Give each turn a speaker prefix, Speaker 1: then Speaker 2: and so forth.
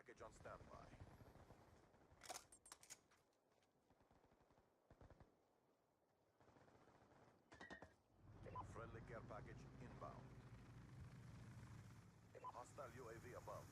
Speaker 1: package on standby. Friendly care package inbound. Hostile UAV above.